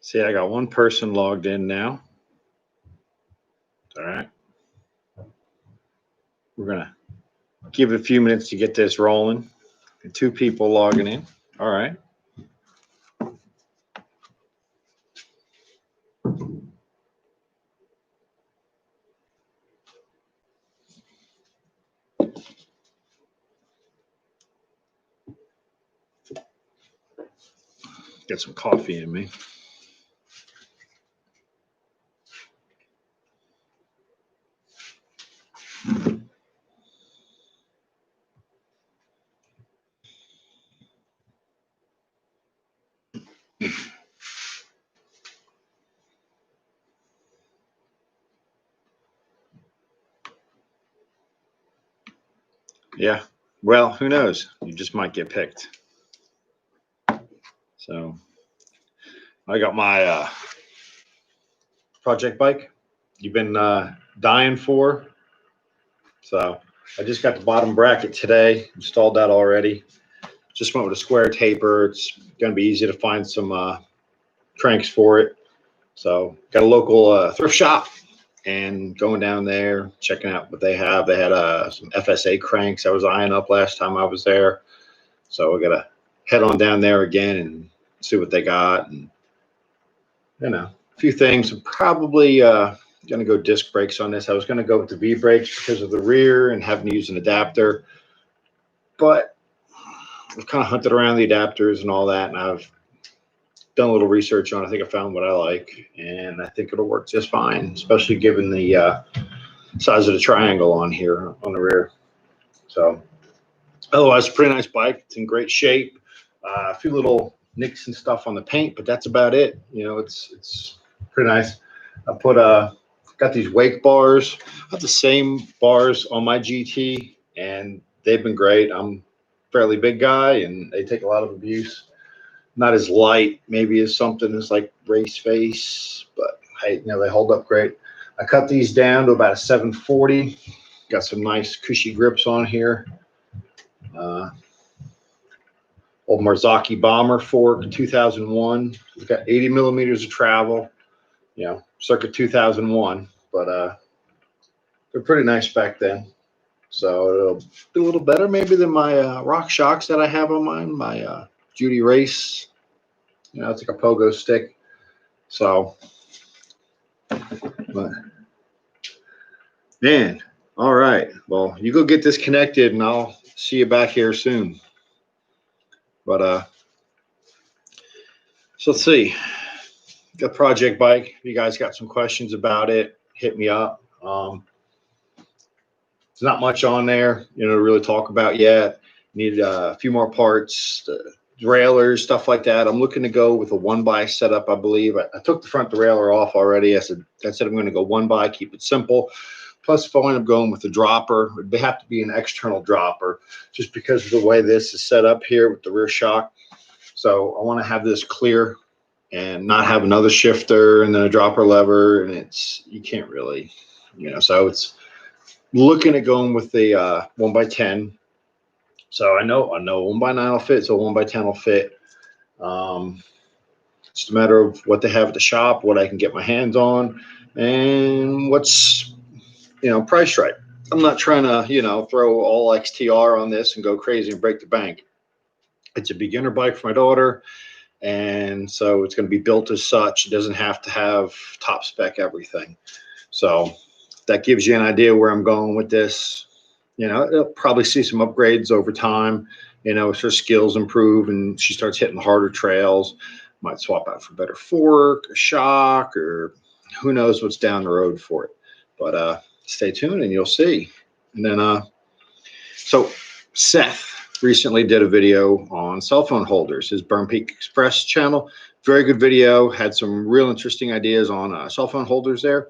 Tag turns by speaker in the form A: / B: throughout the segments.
A: See, I got one person logged in now. All right. We're going to give it a few minutes to get this rolling. And 2 people logging in. All right. Get some coffee in me. Yeah. Well, who knows? You just might get picked. So I got my project bike you've been dying for. So I just got the bottom bracket today, installed that already. Just went with a square taper. It's going to be easy to find some cranks for it. So got a local thrift shop and going down there, checking out what they have. They had some FSA cranks I was eyeing up last time I was there. So we got to head on down there again and see what they got. And, you know, a few things. I'm probably going to go disc brakes on this. I was going to go with the V brakes because of the rear and having to use an adapter. But I've kind of hunted around the adapters and all that, and I've done a little research on it. I think I found what I like, and I think it'll work just fine, especially given the size of the triangle on here on the rear. So otherwise, pretty nice bike. It's in great shape. A few little nicks and stuff on the paint, but that's about it. You know, it's pretty nice. I put got these wake bars. I have the same bars on my GT, and they've been great. I'm a fairly big guy, and they take a lot of abuse. Not as light maybe as something as like Race Face, but hey, you know, they hold up great. I cut these down to about a 740. Got some nice cushy grips on here. Old Marzocchi Bomber fork, 2001. It's got 80 millimeters of travel, you know, circa 2001, but they're pretty nice back then. So it'll do a little better maybe than my Rock Shocks that I have on mine, my Judy Race. You know, it's like a pogo stick. So, but, man, all right. Well, you go get this connected, and I'll see you back here soon. But so let's see. Got project bike. If you guys got some questions about it, hit me up. There's not much on there, you know, to really talk about yet. Need a few more parts, derailleurs, stuff like that. I'm looking to go with a 1x setup, I believe. I took the front derailleur off already. I said I'm going to go 1x, keep it simple. Plus, if I wind up going with the dropper, it would have to be an external dropper just because of the way this is set up here with the rear shock. So I want to have this clear and not have another shifter and then a dropper lever, and you can't really, you know, so it's looking at going with the 1x10. So I know 1x9 will fit, so 1x10 will fit. It's just a matter of what they have at the shop, what I can get my hands on, and what's, you know, priced right. I'm not trying to, you know, throw all XTR on this and go crazy and break the bank. It's a beginner bike for my daughter, and so it's going to be built as such. It doesn't have to have top spec everything. So that gives you an idea where I'm going with this. You know, it'll probably see some upgrades over time, you know, as her skills improve and she starts hitting harder trails. Might swap out for a better fork, a shock, or who knows what's down the road for it. But stay tuned and you'll see. And then, so Seth recently did a video on cell phone holders, his Burn Peak Express channel. Very good video, had some real interesting ideas on cell phone holders there.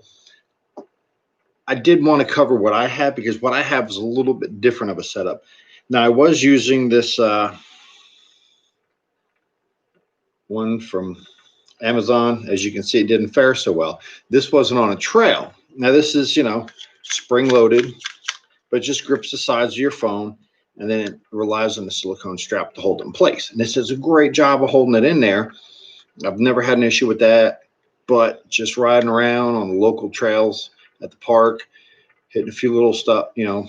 A: I did want to cover what I have because what I have is a little bit different of a setup. Now, I was using this one from Amazon. As you can see, it didn't fare so well. This wasn't on a trail. Now, this is, you know, spring-loaded, but it just grips the sides of your phone, and then it relies on the silicone strap to hold it in place. And this does a great job of holding it in there. I've never had an issue with that, but just riding around on the local trails at the park, hitting a few little stuff, you know,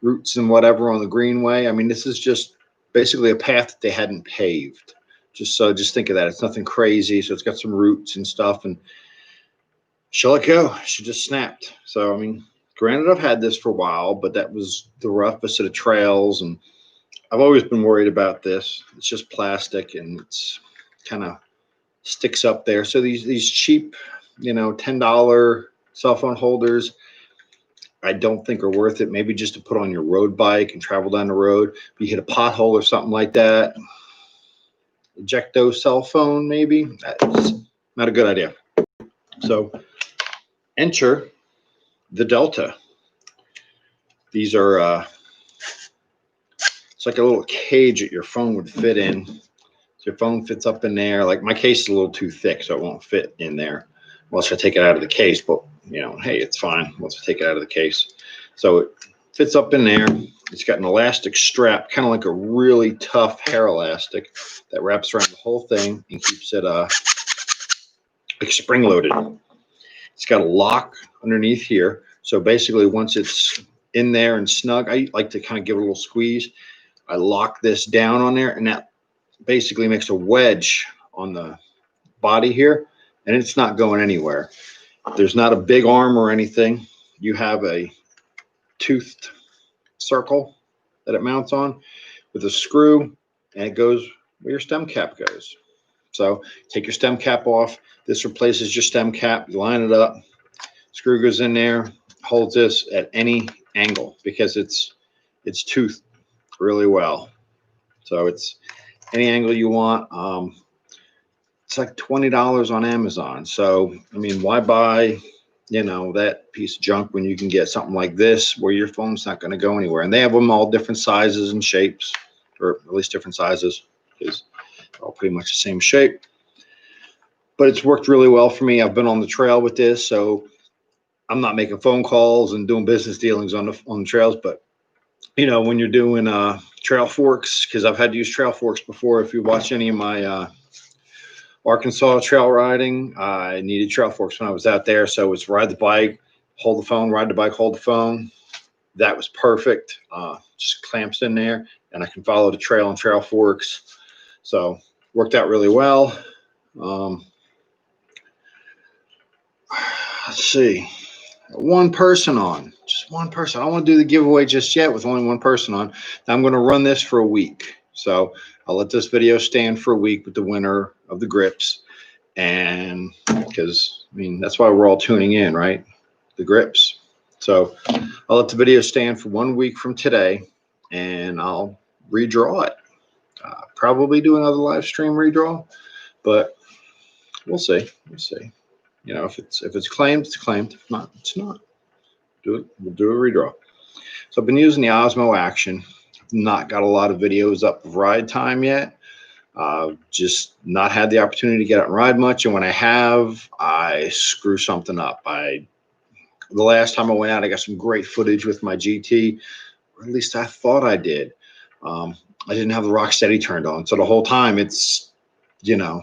A: roots and whatever on the greenway. I mean, this is just basically a path that they hadn't paved. Just think of that. It's nothing crazy. So it's got some roots and stuff, and she'll let go. She just snapped. So, I mean, granted, I've had this for a while, but that was the roughest of the trails. And I've always been worried about this. It's just plastic and it's kind of sticks up there. So these cheap, you know, $10 cell phone holders, I don't think are worth it. Maybe just to put on your road bike and travel down the road. If you hit a pothole or something like that, ejecto cell phone, maybe. That's not a good idea. So enter the Delta. These are, it's like a little cage that your phone would fit in. So your phone fits up in there. Like my case is a little too thick, so it won't fit in there once I take it out of the case. But, you know, hey, it's fine once I take it out of the case. So it fits up in there. It's got an elastic strap, kind of like a really tough hair elastic that wraps around the whole thing and keeps it like spring loaded. It's got a lock underneath here. So basically once it's in there and snug, I like to kind of give it a little squeeze. I lock this down on there, and that basically makes a wedge on the body here, and it's not going anywhere. There's not a big arm or anything. You have a toothed circle that it mounts on with a screw, and it goes where your stem cap goes. So take your stem cap off. This replaces your stem cap. You line it up. Screw goes in there, holds this at any angle because it's toothed really well. So it's any angle you want. It's like $20 on Amazon. So, I mean, why buy, you know, that piece of junk when you can get something like this where your phone's not going to go anywhere? And they have them all different sizes and shapes, or at least different sizes, because they're all pretty much the same shape. But it's worked really well for me. I've been on the trail with this, so I'm not making phone calls and doing business dealings on the trails. But, you know, when you're doing trail forks, because I've had to use trail forks before. If you watch any of my Arkansas trail riding, I needed trail forks when I was out there. So it's ride the bike, hold the phone, ride the bike, hold the phone. That was perfect. Just clamps in there, and I can follow the trail and trail forks. So worked out really well. Let's see. One person on, just one person. I don't want to do the giveaway just yet with only one person on. I'm going to run this for a week. So I'll let this video stand for a week with the winner of the grips. And because, I mean, that's why we're all tuning in, right? The grips. So I'll let the video stand for 1 week from today, and I'll redraw it. Probably do another live stream redraw, but we'll see. We'll see. You know, if it's claimed, it's claimed. If not, it's not. We'll do a redraw. So I've been using the Osmo Action. Not got a lot of videos up of ride time yet. Just not had the opportunity to get out and ride much. And when I have, I screw something up. The last time I went out, I got some great footage with my GT, or at least I thought I did. I didn't have the Rocksteady turned on. So the whole time it's, you know,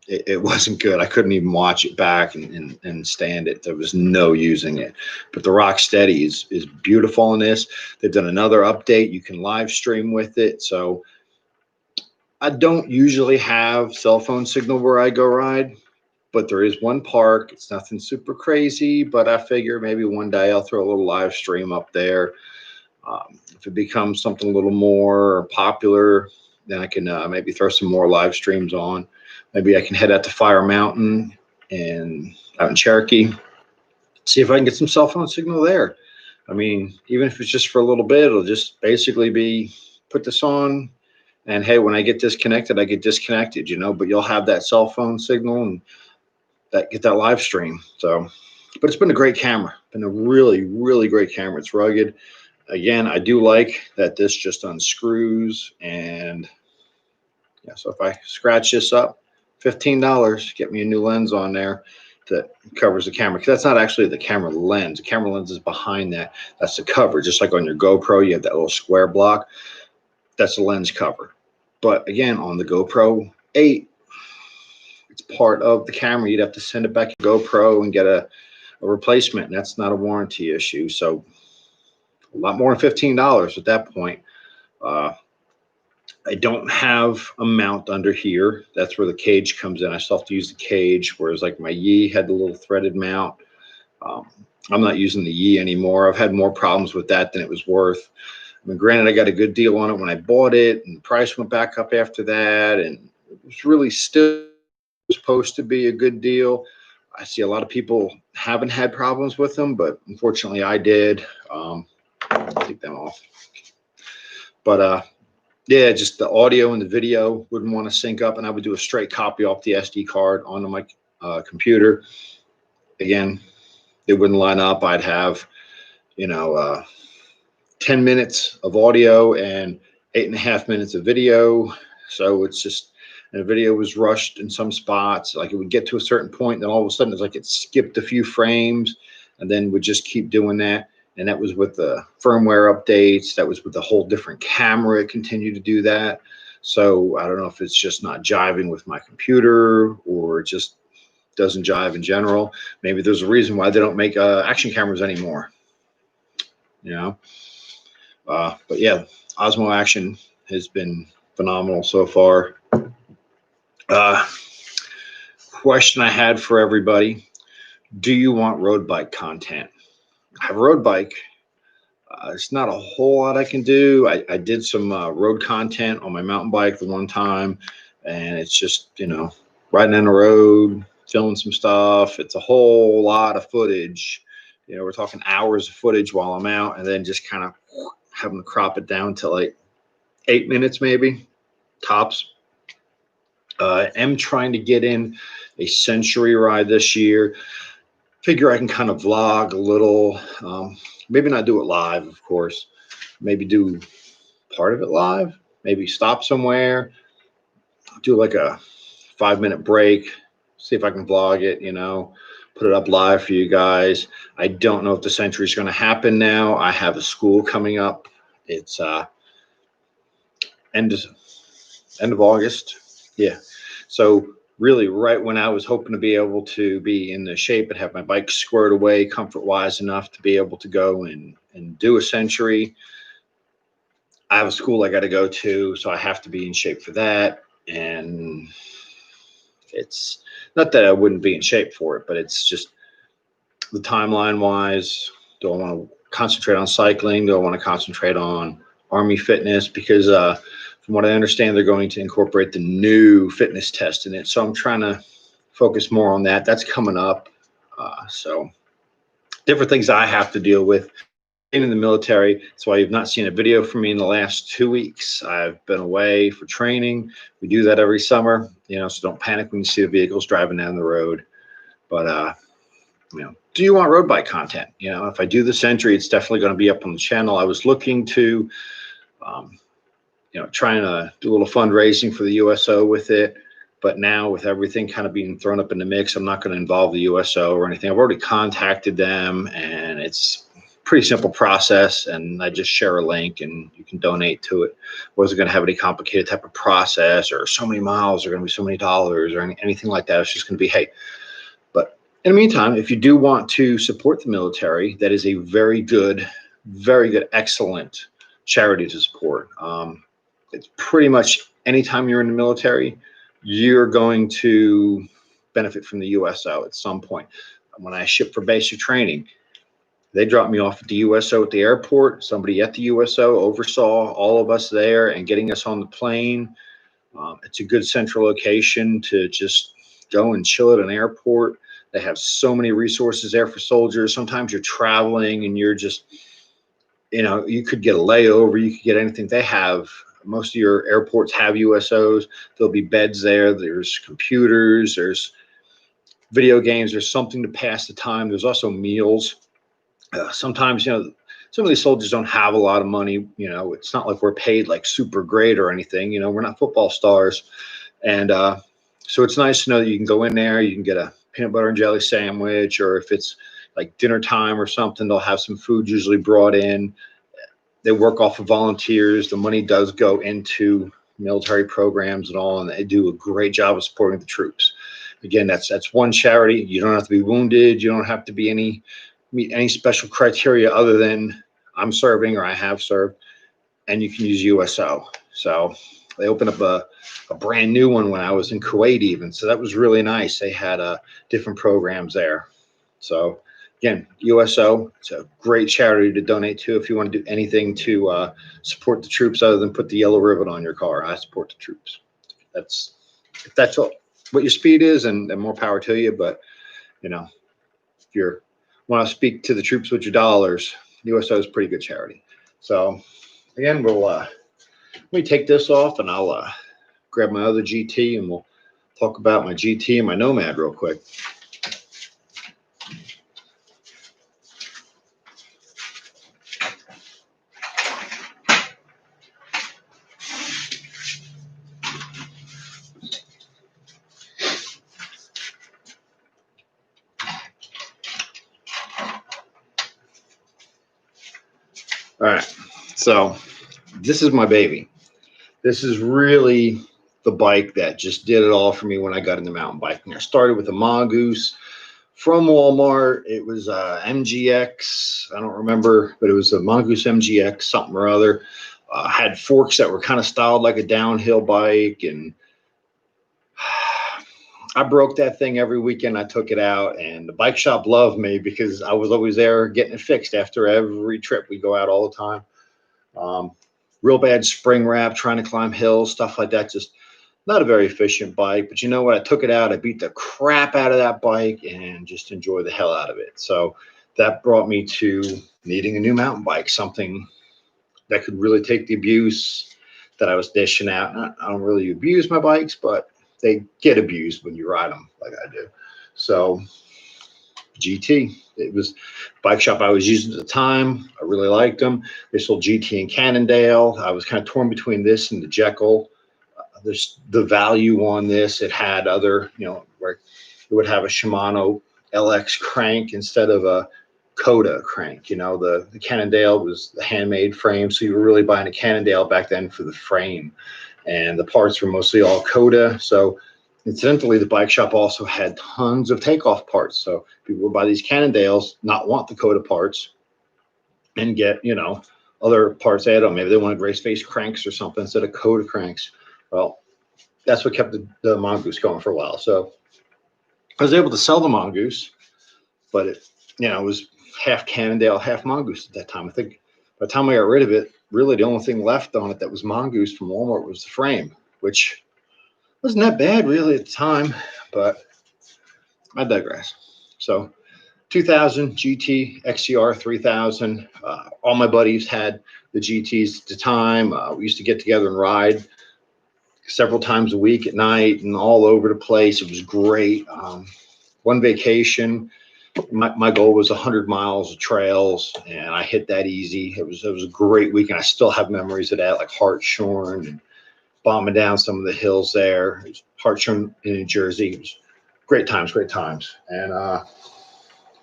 A: it wasn't good. I couldn't even watch it back and stand it. There was no using it. But the Rocksteady is beautiful in this. They've done another update. You can live stream with it. So I don't usually have cell phone signal where I go ride, but there is one park. It's nothing super crazy, but I figure maybe one day I'll throw a little live stream up there. If it becomes something a little more popular, then I can maybe throw some more live streams on. Maybe I can head out to Fire Mountain and out in Cherokee, see if I can get some cell phone signal there. I mean, even if it's just for a little bit, it'll just basically be put this on, and hey, when I get disconnected, I get disconnected, you know, but you'll have that cell phone signal and get that live stream. So, but it's been a great camera. Been a really, really great camera. It's rugged. Again, I do like that this just unscrews, and yeah, so if I scratch this up, $15, get me a new lens on there that covers the camera. Because that's not actually the camera lens. The camera lens is behind that. That's the cover. Just like on your GoPro, you have that little square block. That's the lens cover. But again, on the GoPro 8, part of the camera, you'd have to send it back to GoPro and get a replacement, and that's not a warranty issue. So a lot more than $15 at that point. I don't have a mount under here. That's where the cage comes in. I still have to use the cage, whereas like my Yi had the little threaded mount. I'm not using the Yi anymore. I've had more problems with that than it was worth. I mean, granted, I got a good deal on it when I bought it, and the price went back up after that, and it was really still supposed to be a good deal. I see a lot of people haven't had problems with them, but unfortunately I did. I'll take them off. But yeah, just the audio and the video wouldn't want to sync up, and I would do a straight copy off the SD card onto my computer. Again, it wouldn't line up. I'd have, 10 minutes of audio and 8.5 minutes of video. So it's just, and the video was rushed in some spots. Like it would get to a certain point, then all of a sudden it's like it skipped a few frames, and then would just keep doing that. And that was with the firmware updates. That was with the whole different camera. It continued to do that. So I don't know if it's just not jiving with my computer, or it just doesn't jive in general. Maybe there's a reason why they don't make action cameras anymore. But yeah, Osmo Action has been phenomenal so far. Question I had for everybody: do you want road bike content? I have a road bike. It's not a whole lot I can do. I did some road content on my mountain bike the one time, and it's just, riding on the road, filming some stuff. It's a whole lot of footage. We're talking hours of footage while I'm out, and then just kind of having to crop it down to like 8 minutes maybe, tops. I am trying to get in a Century ride this year. Figure I can kind of vlog a little, maybe not do it live, of course, maybe do part of it live, maybe stop somewhere, do like a 5-minute break, see if I can vlog it, put it up live for you guys. I don't know if the Century is going to happen now. I have a school coming up. It's end of August. Yeah. So really right when I was hoping to be able to be in the shape and have my bike squared away comfort-wise enough to be able to go and do a Century, I have a school I got to go to, so I have to be in shape for that. And it's not that I wouldn't be in shape for it, but it's just the timeline-wise. Do I want to concentrate on cycling? Do I want to concentrate on Army fitness? Because from what I understand, they're going to incorporate the new fitness test in it. So I'm trying to focus more on that. That's coming up. So different things I have to deal with in the military. That's why you've not seen a video from me in the last 2 weeks. I've been away for training. We do that every summer, so don't panic when you see the vehicles driving down the road. But, do you want road bike content? If I do the Century, it's definitely going to be up on the channel. I was looking to, trying to do a little fundraising for the USO with it. But now with everything kind of being thrown up in the mix, I'm not going to involve the USO or anything. I've already contacted them, and it's a pretty simple process. And I just share a link and you can donate to it. Wasn't going to have any complicated type of process or so many miles are going to be so many dollars or anything like that. It's just going to be, hey. But in the meantime, if you do want to support the military, that is a very good, excellent charity to support. It's pretty much anytime you're in the military, you're going to benefit from the USO at some point. When I ship for basic training, they dropped me off at the USO at the airport. Somebody at the USO oversaw all of us there and getting us on the plane. It's a good central location to just go and chill at an airport. They have so many resources there for soldiers. Sometimes you're traveling and you're just, you could get a layover. You could get anything. They have, most of your airports have USOs. There'll be beds there. There's computers. There's video games. There's something to pass the time. There's also meals. Sometimes, some of these soldiers don't have a lot of money. It's not like we're paid like super great or anything. We're not football stars. And so it's nice to know that you can go in there. You can get a peanut butter and jelly sandwich, or if it's like dinner time or something, they'll have some food usually brought in. They work off of volunteers. The money does go into military programs and all, and they do a great job of supporting the troops. again, that's one charity. You don't have to be wounded. You don't have to be meet any special criteria other than I'm serving or I have served, and you can use USO. So they opened up a brand new one when I was in Kuwait even. So that was really nice. They had different programs there. So again, USO, it's a great charity to donate to if you want to do anything to support the troops other than put the yellow ribbon on your car. I support the troops. If that's what your speed is, and more power to you. But, you know, if you want to speak to the troops with your dollars, USO is a pretty good charity. So again, let me take this off and I'll grab my other GT and we'll talk about my GT and my Nomad real quick. All right, so this is my baby. This is really the bike that just did it all for me when I got into mountain biking. I started with a Mongoose from Walmart. It was a MGX. I don't remember, but it was a Mongoose MGX something or other. Had forks that were kind of styled like a downhill bike, and I broke that thing every weekend. I took it out, and the bike shop loved me because I was always there getting it fixed after every trip. We go out all the time. Real bad spring wrap, trying to climb hills, stuff like that. Just not a very efficient bike. But you know what? I took it out. I beat the crap out of that bike and just enjoyed the hell out of it. So that brought me to needing a new mountain bike, something that could really take the abuse that I was dishing out. I don't really abuse my bikes, but they get abused when you ride them like I do. So GT, it was bike shop I was using at the time. I really liked them. They sold GT in Cannondale. I was kind of torn between this and the Jekyll. There's the value on this. It had other, where it would have a Shimano LX crank instead of a Coda crank. The Cannondale was the handmade frame, so you were really buying a Cannondale back then for the frame. And the parts were mostly all Coda. So incidentally, the bike shop also had tons of takeoff parts. So people would buy these Cannondales, not want the Coda parts, and get, other parts added on. Maybe they wanted race face cranks or something instead of Coda cranks. Well, that's what kept the Mongoose going for a while. So I was able to sell the Mongoose, but it was half Cannondale, half Mongoose at that time. I think by the time I got rid of it, really the only thing left on it that was Mongoose from Walmart was the frame, which wasn't that bad really at the time, but I digress. So 2000 GT XCR 3000. All my buddies had the GTs at the time. We used to get together and ride several times a week at night and all over the place. It was great. One vacation, my goal was 100 miles of trails, and I hit that easy. It was a great weekend. I still have memories of that, like Hartshorn and bombing down some of the hills there. It was Hartshorn in New Jersey. It was great times. And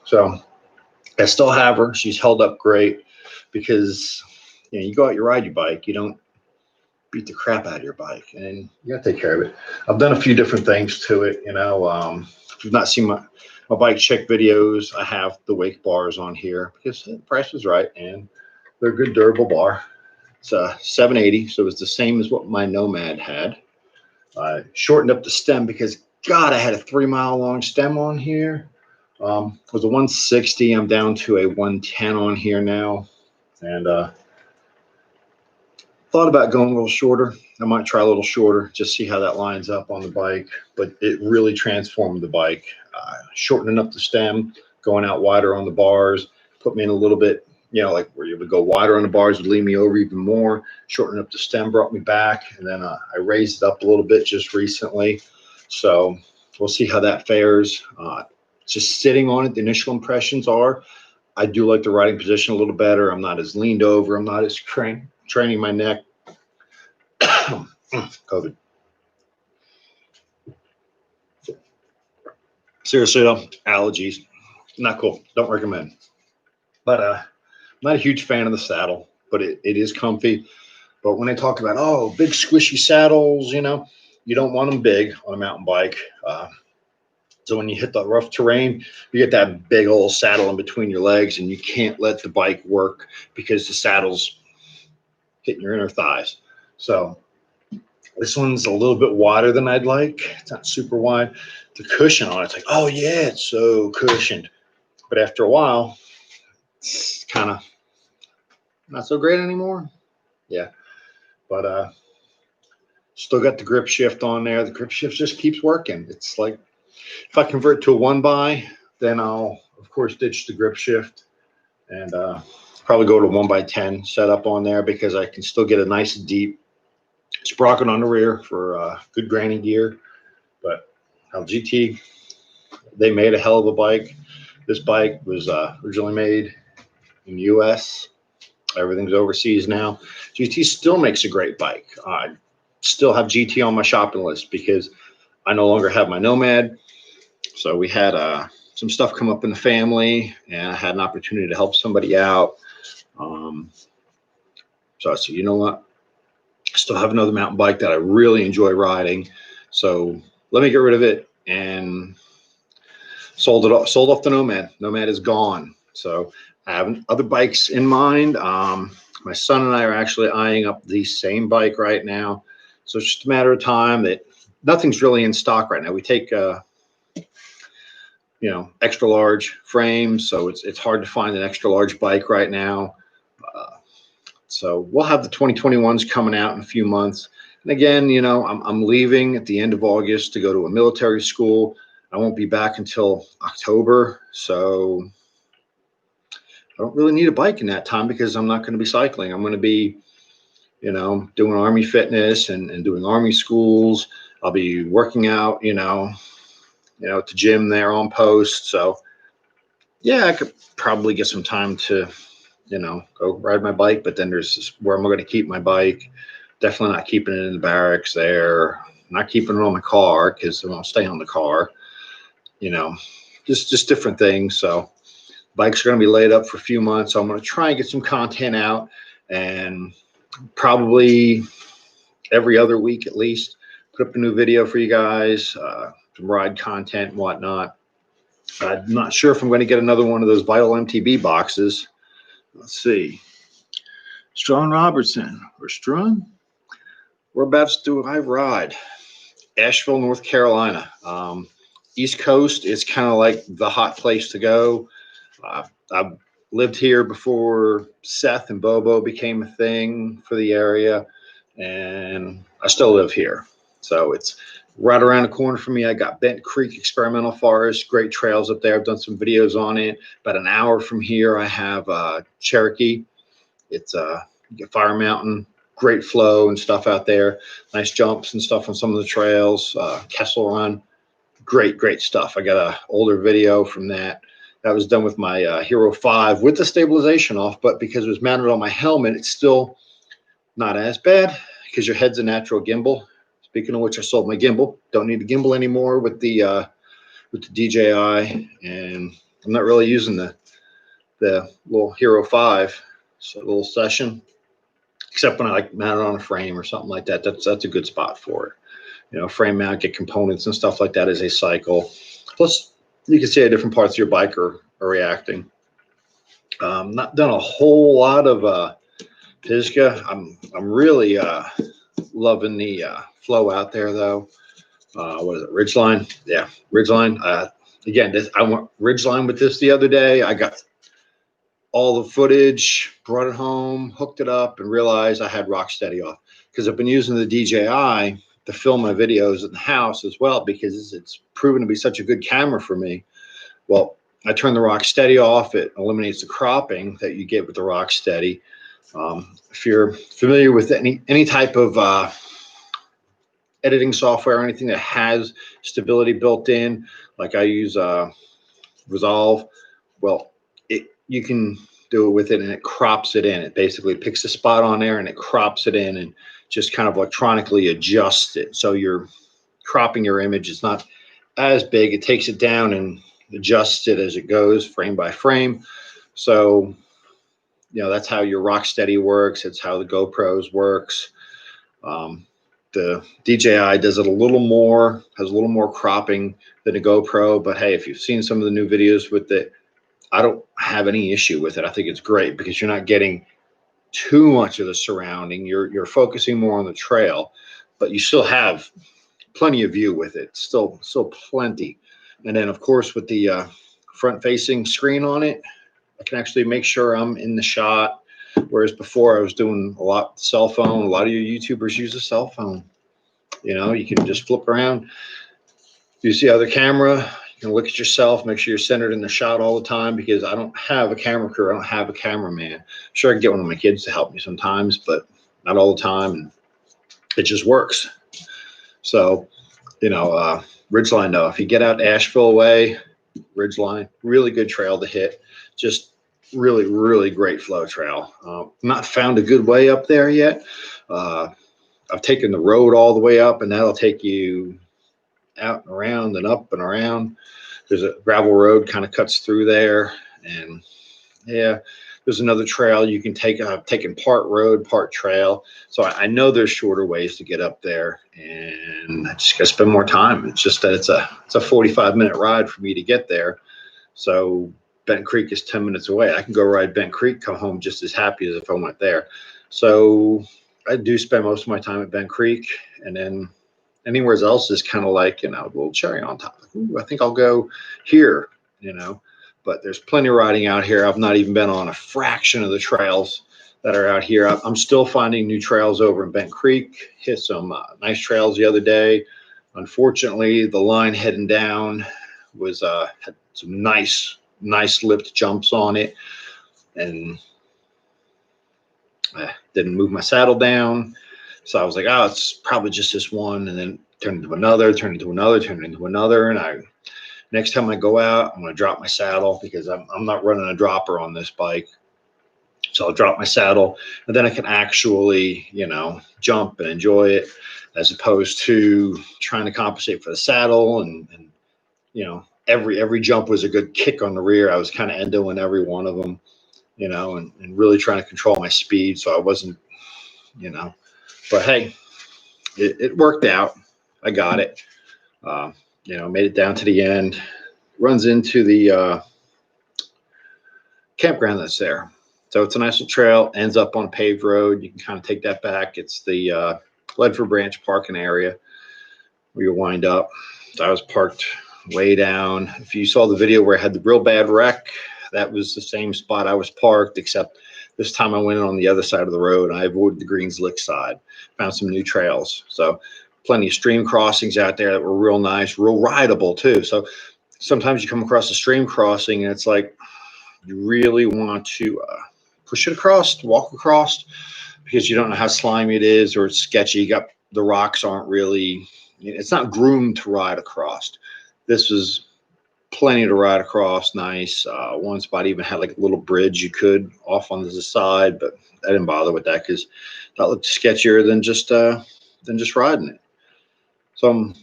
A: so I still have her. She's held up great because you go out, you ride your bike, you don't beat the crap out of your bike, and you gotta take care of it. I've done a few different things to it. If you've not seen my bike check videos, I have the wake bars on here because the price was right and they're a good durable bar. It's a 780, so it's the same as what my Nomad had. I shortened up the stem because God, I had a 3 mile long stem on here. It was a 160. I'm down to a 110 on here now, and thought about going a little shorter. I might try a little shorter, just see how that lines up on the bike. But it really transformed the bike. Shortening up the stem, going out wider on the bars, put me in a little bit, like where you would go wider on the bars would lean me over even more. Shortening up the stem brought me back, and then I raised it up a little bit just recently. So we'll see how that fares. Just sitting on it, the initial impressions are, I do like the riding position a little better. I'm not as leaned over. I'm not as training my neck. COVID. Seriously though, allergies, not cool. Don't recommend. But I'm not a huge fan of the saddle, but it is comfy. But when they talk about, big squishy saddles, you don't want them big on a mountain bike. So when you hit the rough terrain, you get that big old saddle in between your legs, and you can't let the bike work because the saddle's hitting your inner thighs. So this one's a little bit wider than I'd like. It's not super wide. The cushion on it's like, oh yeah, it's so cushioned. But after a while, it's kind of not so great anymore. Yeah. But still got the grip shift on there. The grip shift just keeps working. It's like, if I convert to a 1x, then I'll, of course, ditch the grip shift and probably go to 1x10 setup on there, because I can still get a nice deep sprocket on the rear for good granny gear. But GT, they made a hell of a bike. This bike was originally made in the U.S. Everything's overseas now. GT still makes a great bike. I still have GT on my shopping list because I no longer have my Nomad. So we had some stuff come up in the family, and I had an opportunity to help somebody out. So I said, you know what? I still have another mountain bike that I really enjoy riding. So let me get rid of it, and sold off the Nomad. Nomad is gone. So I have other bikes in mind. My son and I are actually eyeing up the same bike right now. So it's just a matter of time. That nothing's really in stock right now. We take extra large frames, so it's hard to find an extra large bike right now. So we'll have the 2021s coming out in a few months. And again, I'm leaving at the end of August to go to a military school. I won't be back until October, so I don't really need a bike in that time because I'm not going to be cycling. I'm going to be, doing Army fitness and doing Army schools. I'll be working out, at the gym there on post. So yeah, I could probably get some time to, go ride my bike. But then there's this, where am I going to keep my bike? Definitely not keeping it in the barracks there. Not keeping it on my car because it won't stay on the car. Just different things. So bikes are going to be laid up for a few months. So I'm going to try and get some content out, and probably every other week at least put up a new video for you guys, some ride content and whatnot. I'm not sure if I'm going to get another one of those Vital MTB boxes. Let's see. Strawn Robertson or Strawn? Whereabouts do I ride? Asheville, North Carolina. East Coast is kind of like the hot place to go. I've lived here before Seth and Bobo became a thing for the area, and I still live here. So it's right around the corner from me. I got Bent Creek Experimental Forest, great trails up there. I've done some videos on it. About an hour from here, I have Cherokee. It's you get Fire Mountain, great flow and stuff out there. Nice jumps and stuff on some of the trails. Kessel Run, great stuff. I got an older video from that. That was done with my Hero 5 with the stabilization off, but because it was mounted on my helmet, it's still not as bad because your head's a natural gimbal. Speaking of which, I sold my gimbal. Don't need a gimbal anymore with the DJI, and I'm not really using the little Hero 5. So a little session, except when I like mount it on a frame or something like that. That's a good spot for it. Frame mount, get components and stuff like that as a cycle. Plus, you can see how different parts of your bike are reacting. Not done a whole lot of Pisgah. I'm really loving the flow out there though. What is it? Ridgeline? Yeah, Ridgeline. Again, I went Ridgeline with this the other day. I got all the footage, brought it home, hooked it up, and realized I had Rocksteady off because I've been using the DJI to film my videos in the house as well because it's proven to be such a good camera for me. Well, I turn the Rocksteady off. It eliminates the cropping that you get with the Rocksteady. If you're familiar with any type of editing software or anything that has stability built in, like I use Resolve, well, you can do it with it and it crops it in. It basically picks a spot on there and it crops it in and just kind of electronically adjusts it. So you're cropping your image. It's not as big. It takes it down and adjusts it as it goes frame by frame. So, that's how your Rocksteady works. It's how the GoPros works. The DJI does it a little more, has a little more cropping than a GoPro. But hey, if you've seen some of the new videos with it, I don't have any issue with it. I think it's great because you're not getting too much of the surrounding. You're focusing more on the trail, but you still have plenty of view with it. Still plenty. And then of course with the front facing screen on it, I can actually make sure I'm in the shot. Whereas before I was doing a lot cell phone. A lot of your YouTubers use a cell phone. You know, you can just flip around, use the other camera. You can look at yourself, make sure you're centered in the shot all the time, because I don't have a camera crew. I don't have a cameraman. Sure, I can get one of my kids to help me sometimes, but not all the time. And it just works. So, you know, Ridgeline though, if you get out Asheville way, Ridgeline, really good trail to hit. Just really great flow trail. Not found a good way up there yet. I've taken the road all the way up, and that'll take you out and around and up and around. There's a gravel road kind of cuts through there, and yeah, there's another trail you can take. I've taken part road, part trail, so I know there's shorter ways to get up there, and I just got to spend more time. It's just that it's a 45-minute ride for me to get there. So Bent Creek is 10 minutes away. I can go ride Bent Creek, come home just as happy as if I went there. So I do spend most of my time at Bent Creek, and then anywhere else is kind of like, you know, a little cherry on top. Ooh, I think I'll go here, you know. But there's plenty of riding out here. I've not even been on a fraction of the trails that are out here. I'm still finding new trails over in Bent Creek. Hit some nice trails the other day. Unfortunately, the line heading down was had some nice lipped jumps on it, and I didn't move my saddle down. So I was like, oh, it's probably just this one, and then turned into another, turned into another, turned into another. And next time I go out, I'm going to drop my saddle, because I'm not running a dropper on this bike. So I'll drop my saddle, and then I can actually, you know, jump and enjoy it, as opposed to trying to compensate for the saddle. And you know, every jump was a good kick on the rear. I was kind of endoing every one of them, you know, and really trying to control my speed. So I wasn't, you know, but hey, it worked out. I got it. You know, made it down to the end. Runs into the campground that's there. So it's a nice little trail, ends up on a paved road. You can kind of take that back. It's the Ledford Branch parking area where you wind up. So I was parked way down. If you saw the video where I had the real bad wreck, that was the same spot I was parked, except this time I went in on the other side of the road, and I avoided the Greens Lick side. Found some new trails. So plenty of stream crossings out there that were real nice, real rideable too. So sometimes you come across a stream crossing, and it's like you really want to push it across, walk across, because you don't know how slimy it is, or it's sketchy. You got the rocks aren't really, it's not groomed to ride across. This was plenty to ride across. Nice. One spot even had like a little bridge you could off on the side, but I didn't bother with that because that looked sketchier than just riding it. So I'm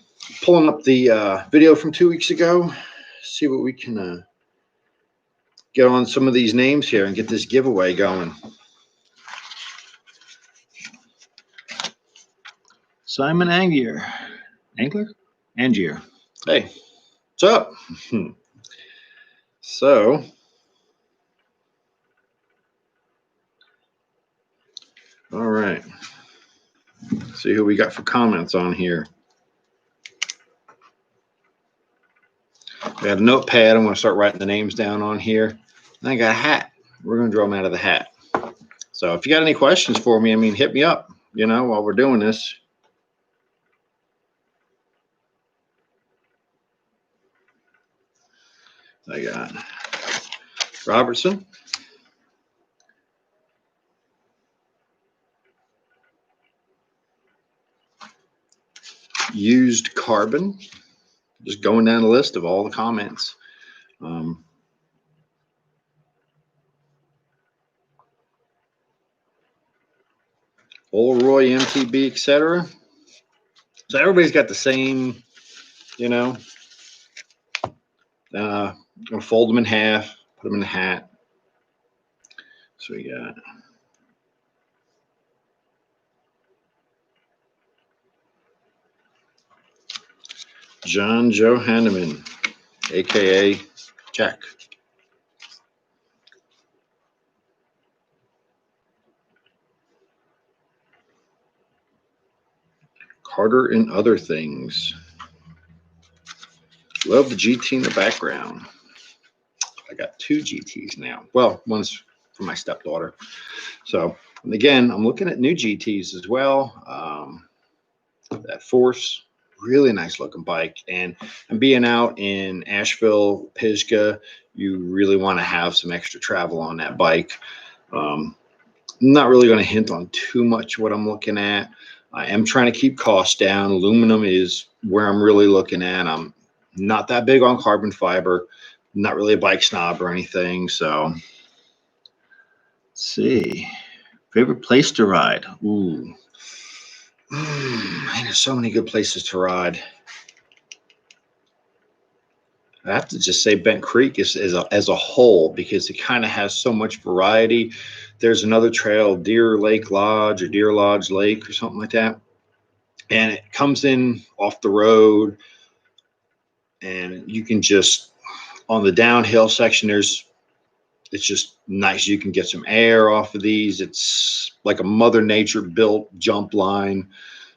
A: pulling up the video from 2 weeks ago, see what we can get on some of these names here and get this giveaway going. Simon Angier. Hey, what's up? So, all right. See who we got for comments on here. We got a notepad. I'm going to start writing the names down on here. And I got a hat. We're going to draw them out of the hat. So if you got any questions for me, I mean, hit me up, you know, while we're doing this. I got Robertson. Used Carbon. Just going down the list of all the comments. Old Roy, MTB, etc. So everybody's got the same, you know. I'm gonna fold them in half, put them in the hat. So we got John Joe Hanneman, aka Jack. Carter and Other Things. Love the GT in the background. I got 2 GTs now. Well, one's for my stepdaughter. So, and again, I'm looking at new GTs as well. That Force, really nice looking bike. And being out in Asheville, Pisgah, you really want to have some extra travel on that bike. I'm not really going to hint on too much what I'm looking at. I am trying to keep costs down. Aluminum is where I'm really looking at. I'm not that big on carbon fiber. Not really a bike snob or anything. So, let's see. Favorite place to ride? Ooh. Man, there's so many good places to ride. I have to just say Bent Creek as a whole, because it kind of has so much variety. There's another trail, Deer Lake Lodge or Deer Lodge Lake or something like that. And it comes in off the road, and you can just, on the downhill section, it's just nice. You can get some air off of these. It's like a Mother Nature built jump line.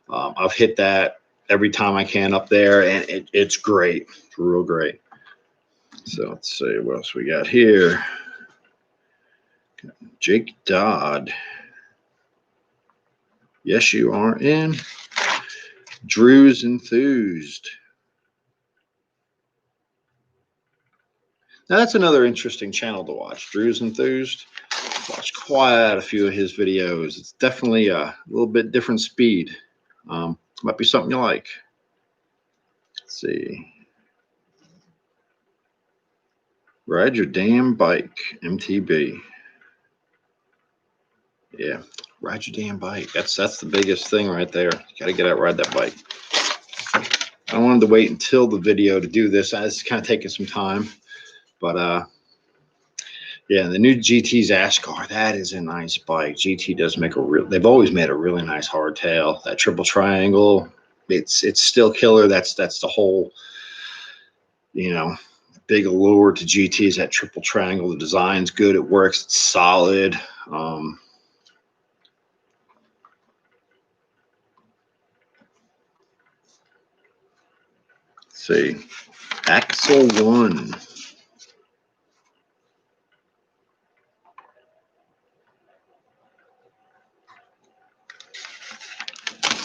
A: I've hit that every time I can up there, and it's great. It's real great. So let's see what else we got here. Jake Dodd. Yes, you are in. Drew's Enthused. Now that's another interesting channel to watch. Drew's Enthused. Watch quite a few of his videos. It's definitely a little bit different speed. Might be something you like. Let's see. Ride Your Damn Bike, MTB. Yeah, ride your damn bike. That's the biggest thing right there. You got to get out, ride that bike. I wanted to wait until the video to do this. It's kind of taking some time, but yeah, the new GT's Ashgar, that is a nice bike. GT does make they've always made a really nice hardtail. That triple triangle, it's still killer. That's the whole, big allure to GT is that triple triangle. The design's good. It works. It's solid. Let's see, Axle One.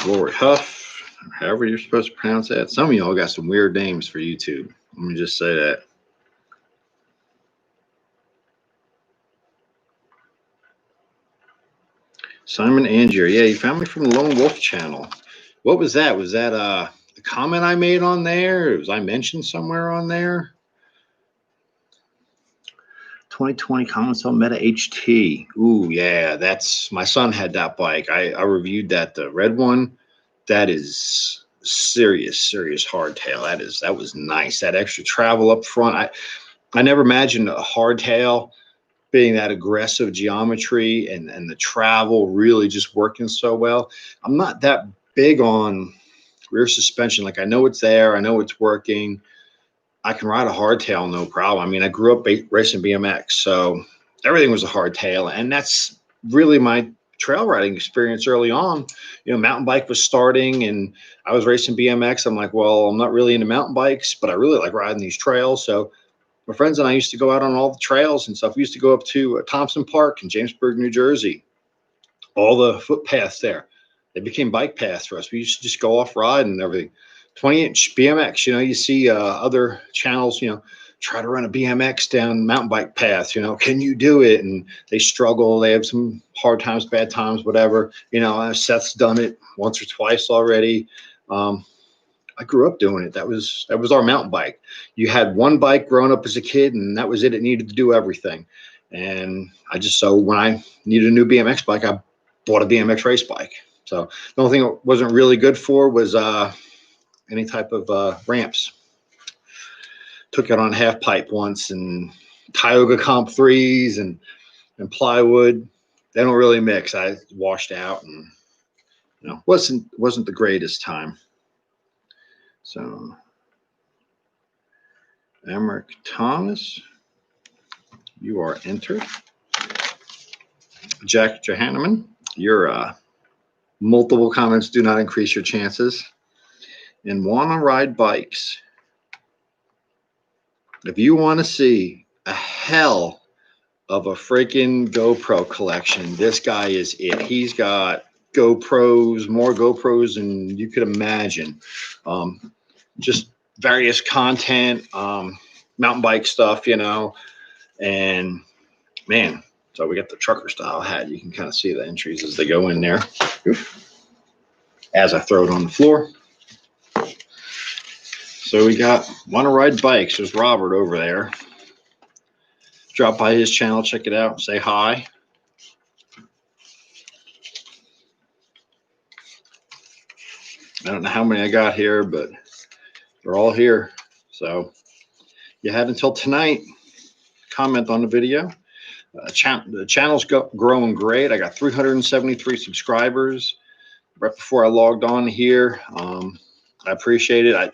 A: Glory Huff, however you're supposed to pronounce that. Some of y'all got some weird names for YouTube. Let me just say that. Simon Angier. Yeah, you found me from the Lone Wolf channel. What was that? Was that a comment I made on there? Was I mentioned somewhere on there? 2020 comments on Meta HT. Ooh, yeah, that's my son had that bike. I reviewed that, the red one. That is serious hardtail. That was nice. That extra travel up front. I never imagined a hardtail being that aggressive geometry and the travel really just working so well. I'm not that big on rear suspension. Like, I know it's there. I know it's working. I can ride a hardtail, no problem. I mean, I grew up racing BMX, so everything was a hardtail. And that's really my trail riding experience early on. Mountain bike was starting and I was racing BMX. I'm like, well, I'm not really into mountain bikes, but I really like riding these trails. So my friends and I used to go out on all the trails and stuff. We used to go up to Thompson Park in Jamesburg, New Jersey. All the footpaths there, they became bike paths for us. We used to just go off riding and everything. 20-inch BMX, you see other channels, try to run a BMX down mountain bike paths, can you do it? And they struggle. They have some hard times, bad times, whatever. Seth's done it once or twice already. I grew up doing it. That was our mountain bike. You had one bike growing up as a kid, and that was it. It needed to do everything. And so when I needed a new BMX bike, I bought a BMX race bike. So the only thing it wasn't really good for was any type of ramps. Took it on half pipe once, and Tioga Comp 3s and plywood. They don't really mix. I washed out, and wasn't the greatest time. So Emmerich Thomas, you are entered. Jack Johanneman, your multiple comments do not increase your chances. And wanna ride bikes. If you want to see a hell of a freaking GoPro collection, this guy is it. He's got GoPros, more GoPros than you could imagine. Just various content, mountain bike stuff, you know. And man, so we got the trucker style hat. You can kind of see the entries as they go in there. As I throw it on the floor. So we got Wanna Ride Bikes. There's Robert over there. Drop by his channel, check it out, say hi. I don't know how many I got here, but they're all here. So you have until tonight. Comment on the video. The channel's growing great. I got 373 subscribers right before I logged on here. I appreciate it.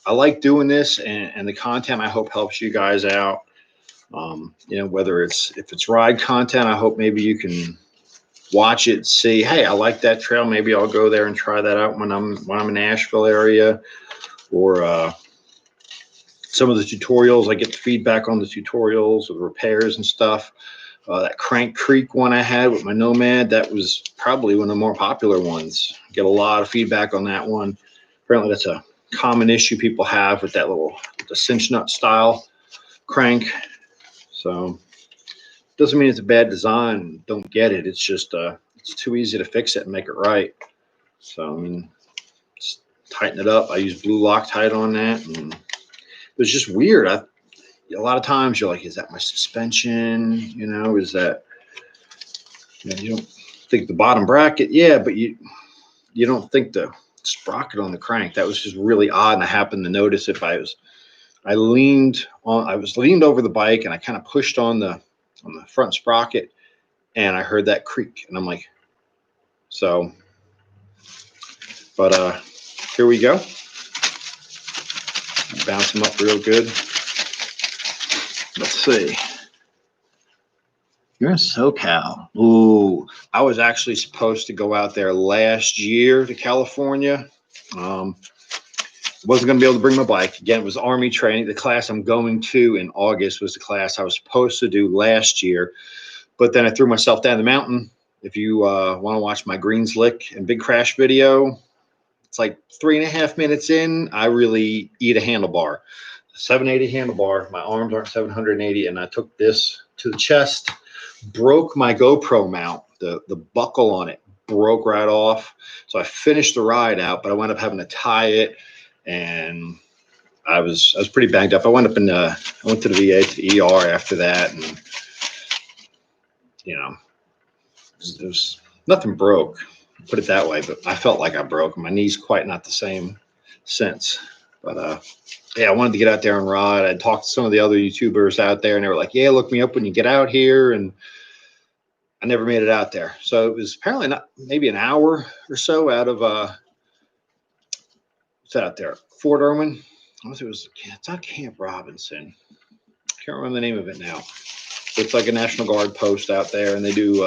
A: I like doing this, and the content I hope helps you guys out. You know, whether if it's ride content, I hope maybe you can watch it, see, hey, I like that trail. Maybe I'll go there and try that out when I'm in the Asheville area, or some of the tutorials. I get the feedback on the tutorials, the repairs and stuff. That Crank Creek one I had with my Nomad, that was probably one of the more popular ones. Get a lot of feedback on that one. Apparently that's a common issue people have with that the cinch nut style crank. So doesn't mean it's a bad design. Don't get it. It's just it's too easy to fix it and make it right. So I mean, just tighten it up. I use blue Loctite on that, and it was just weird. A lot of times you're like, is that my suspension? You know, is that, you don't think the bottom bracket? Yeah, but you don't think the sprocket on the crank. That was just really odd, and I happened to notice if I was leaned over the bike, and I kind of pushed on the front sprocket, and I heard that creak, and I'm like, so, but here we go. Bounce them up real good. Let's see. You're in SoCal. Ooh, I was actually supposed to go out there last year to California. Wasn't going to be able to bring my bike. Again, it was Army training. The class I'm going to in August was the class I was supposed to do last year. But then I threw myself down the mountain. If you want to watch my Greens Lick and Big Crash video, it's like 3.5 minutes in, I really eat a handlebar. 780 handlebar. My arms aren't 780, and I took this to the chest, broke my GoPro mount. The buckle on it broke right off. So I finished the ride out, but I wound up having to tie it, and I was pretty banged up. I went to the VA, to the ER after that, and you know, it was nothing broke, put it that way, but I felt like I broke. My knee's quite not the same since. But yeah, I wanted to get out there and ride. I talked to some of the other YouTubers out there, and they were like, yeah, look me up when you get out here. And I never made it out there. So it was apparently not maybe an hour or so out of what's that out there? Fort Irwin. It's not Camp Robinson. I can't remember the name of it now. It's like a National Guard post out there, and they do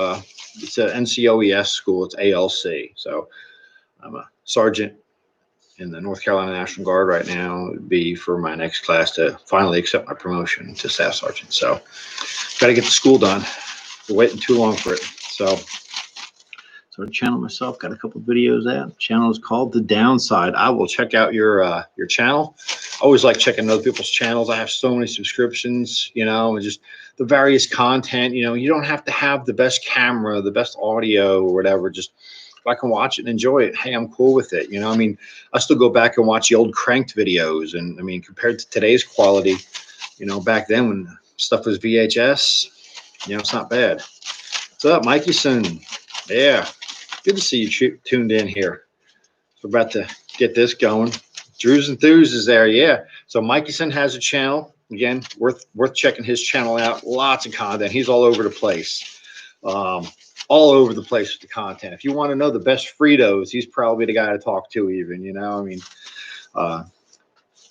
A: it's an NCOES school. It's ALC. So I'm a sergeant in the North Carolina National Guard right now. It would be for my next class to finally accept my promotion to staff sergeant. So got to get the school done. We're waiting too long for it. So the channel myself, got a couple videos out. The channel is called The Downside. I will check out your channel. I always like checking other people's channels. I have so many subscriptions, you know, and just the various content. You know, you don't have to have the best camera, the best audio, or whatever. Just if I can watch it and enjoy it, hey, I'm cool with it. You know, I mean, I still go back and watch the old Cranked videos, and I mean, compared to today's quality, you know, back then when stuff was VHS, you know, it's not bad. What's up, Mikey Soon? Yeah. Good to see you tuned in here. We're about to get this going. Drew's Enthuse is there, yeah. So Mikeyson has a channel. Again, worth checking his channel out. Lots of content. He's all over the place. All over the place with the content. If you want to know the best Fritos, he's probably the guy to talk to even, you know. I mean,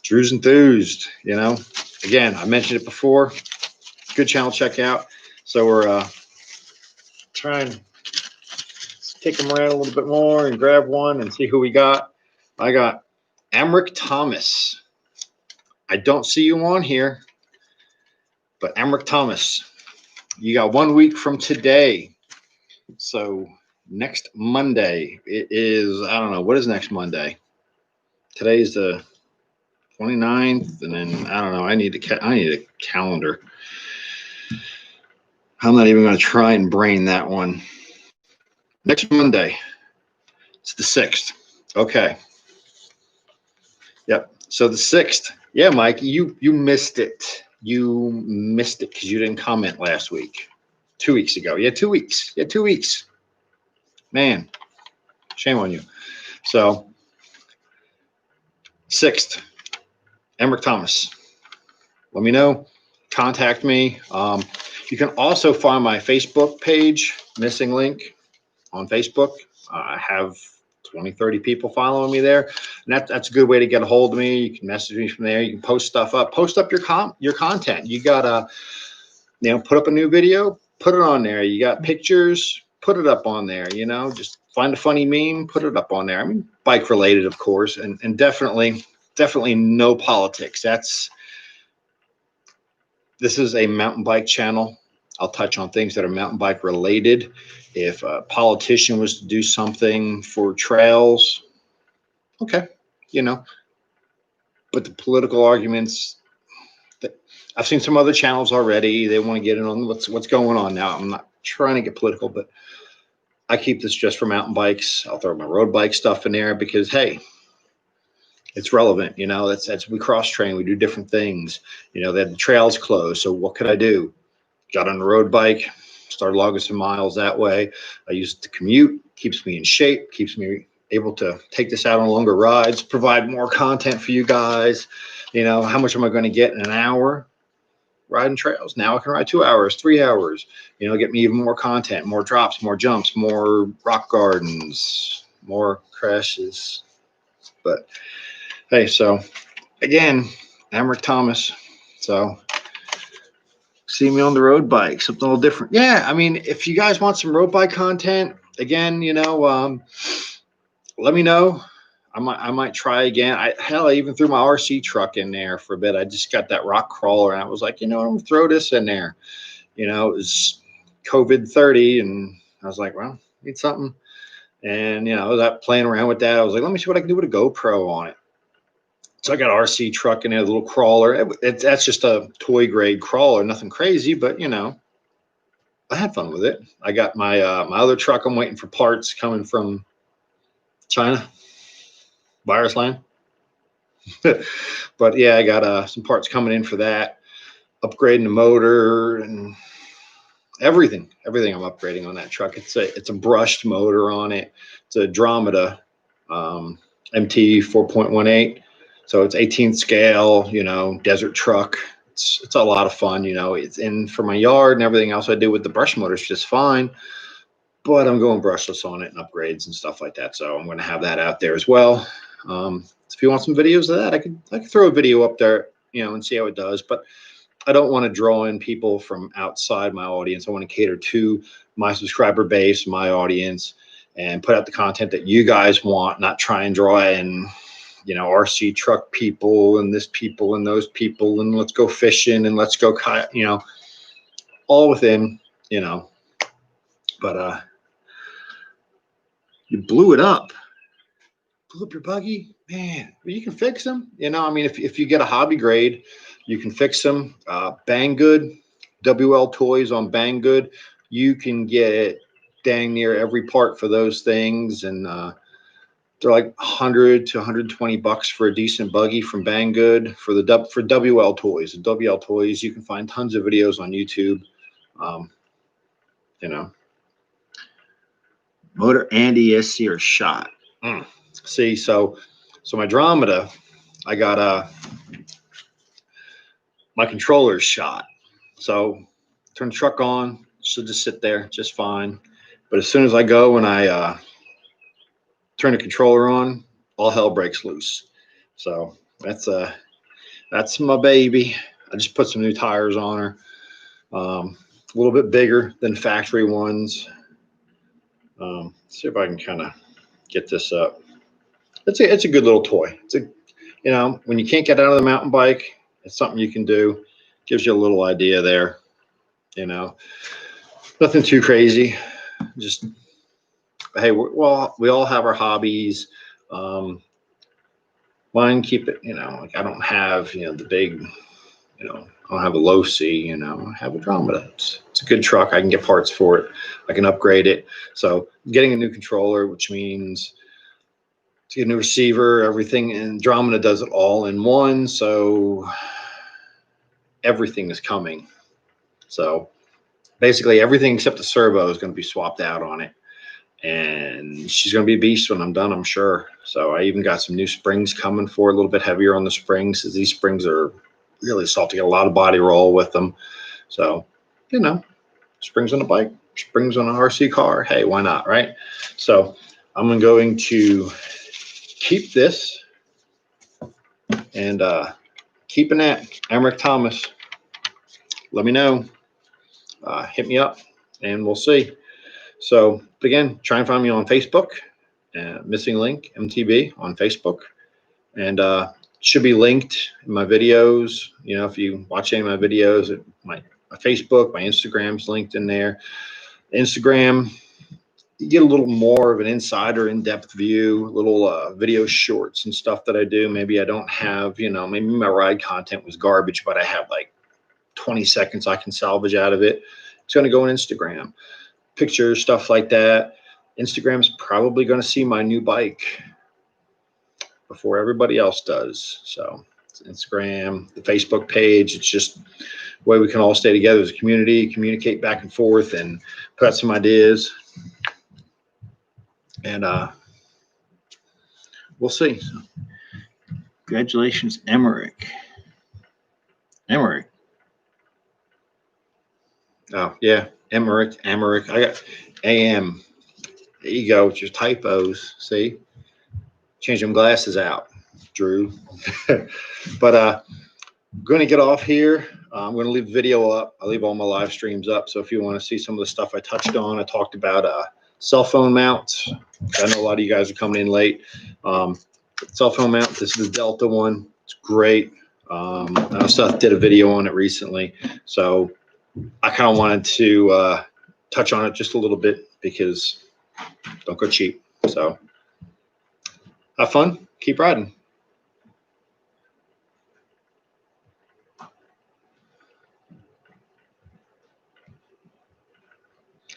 A: Drew's Enthused, again, I mentioned it before. Good channel, check out. So we're trying to take them around a little bit more and grab one and see who we got. I got Emric Thomas. I don't see you on here, but Emric Thomas, you got 1 week from today. So next Monday, it is, I don't know, what is next Monday? Today's the 29th, and then I don't know. I need a calendar. I'm not even going to try and brain that one. Next Monday, it's the 6th. Okay. Yep. So the 6th. Yeah, Mike, you missed it. You missed it because you didn't comment last week. 2 weeks ago. Yeah, 2 weeks. Yeah, 2 weeks. Man, shame on you. So 6th, Emric Thomas. Let me know. Contact me. You can also find my Facebook page, Missing Link, on Facebook. I have 20, 30 people following me there. And that's a good way to get a hold of me. You can message me from there. You can post stuff up. Post up your content. You got to, put up a new video, put it on there. You got pictures, put it up on there. Just find a funny meme, put it up on there. I mean, bike related, of course, and definitely no politics. This is a mountain bike channel. I'll touch on things that are mountain bike related. If a politician was to do something for trails, okay, but the political arguments, I've seen some other channels already. They want to get in on what's going on now. I'm not trying to get political, but I keep this just for mountain bikes. I'll throw my road bike stuff in there because, hey, it's relevant. That's we cross train. We do different things. They have the trails closed. So what could I do? Got on a road bike, started logging some miles that way. I use it to commute, keeps me in shape, keeps me able to take this out on longer rides, provide more content for you guys. How much am I going to get in an hour riding trails? Now I can ride 2 hours, 3 hours, get me even more content, more drops, more jumps, more rock gardens, more crashes. But hey, so again, Emric Thomas. So see me on the road bike, something a little different. Yeah, I mean, if you guys want some road bike content, again, let me know. I might try again. I even threw my RC truck in there for a bit. I just got that rock crawler, and I was like, I'm gonna throw this in there. It was COVID 30, and I was like, well, need something. And I was out playing around with that. I was like, let me see what I can do with a GoPro on it. So I got an RC truck in there, a little crawler. That's just a toy grade crawler, nothing crazy, but I had fun with it. I got my my other truck. I'm waiting for parts coming from China, virus land. But yeah, I got some parts coming in for that. Upgrading the motor and everything. Everything I'm upgrading on that truck. It's a brushed motor on it. It's a Andromeda MT 4.18. So it's 18th scale, desert truck. It's a lot of fun, It's in for my yard and everything else I do with the brush motor is just fine. But I'm going brushless on it and upgrades and stuff like that. So I'm going to have that out there as well. If you want some videos of that, I could throw a video up there, and see how it does. But I don't want to draw in people from outside my audience. I want to cater to my subscriber base, my audience, and put out the content that you guys want, not try and draw in RC truck people and this people and those people and let's go fishing and let's go kayak, all within, but you blew it up. Blew up your buggy, man. You can fix them. I mean, if you get a hobby grade, you can fix them. Banggood, WL Toys on Banggood, you can get dang near every part for those things, and they're like 100 to 120 bucks for a decent buggy from Banggood for WL Toys. And WL Toys, you can find tons of videos on YouTube. Motor and ESC are shot. See, so my Andromeda, I got my controller's shot. So turn the truck on, should just sit there just fine. But as soon as I go and I turn the controller on, all hell breaks loose. So that's That's my baby. I just put some new tires on her. A little bit bigger than factory ones. See if I can kind of get this up. It's a good little toy. It's a, you know, when you can't get out of the mountain bike, it's something you can do. Gives you a little idea there. You know, nothing too crazy. Just hey, we all have our hobbies. Mine keep it. You know, like I don't have the big. You know, I don't have a low C. You know, I have a Andromeda. It's a good truck. I can get parts for it. I can upgrade it. So getting a new controller, which means to get a new receiver, everything, and Andromeda does it all in one. So everything is coming. So basically everything except the servo is going to be swapped out on it. And she's going to be a beast when I'm done, I'm sure. So I even got some new springs coming for a little bit heavier on the springs, because these springs are really soft to get a lot of body roll with them. So, you know, springs on a bike, springs on an RC car. Hey, why not, right? So I'm going to keep this and keeping that. Emmerich Thomas, let me know. Hit me up and we'll see. So again, try and find me on Facebook. Missing Link MTB on Facebook, and should be linked in my videos. You know, if you watch any of my videos, my Facebook, my Instagram's linked in there. Instagram, you get a little more of an insider, in-depth view, little video shorts and stuff that I do. Maybe I don't have, maybe my ride content was garbage, but I have like 20 seconds I can salvage out of it. It's going to go on Instagram. Pictures, stuff like that. Instagram's probably going to see my new bike before everybody else does. So it's Instagram, the Facebook page. It's just a way we can all stay together as a community, communicate back and forth, and put out some ideas. And we'll see. So, congratulations, Emmerich. Oh, yeah. Emmerich. I got AM. There you go with your typos. See? Change them glasses out, Drew. But I'm going to get off here. I'm going to leave the video up. I leave all my live streams up. So if you want to see some of the stuff I touched on, I talked about cell phone mounts. I know a lot of you guys are coming in late. Cell phone mount. This is the Delta one. It's great. I also did a video on it recently. So I kind of wanted to touch on it just a little bit, because don't go cheap. So have fun. Keep riding.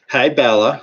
A: Hi, Bella.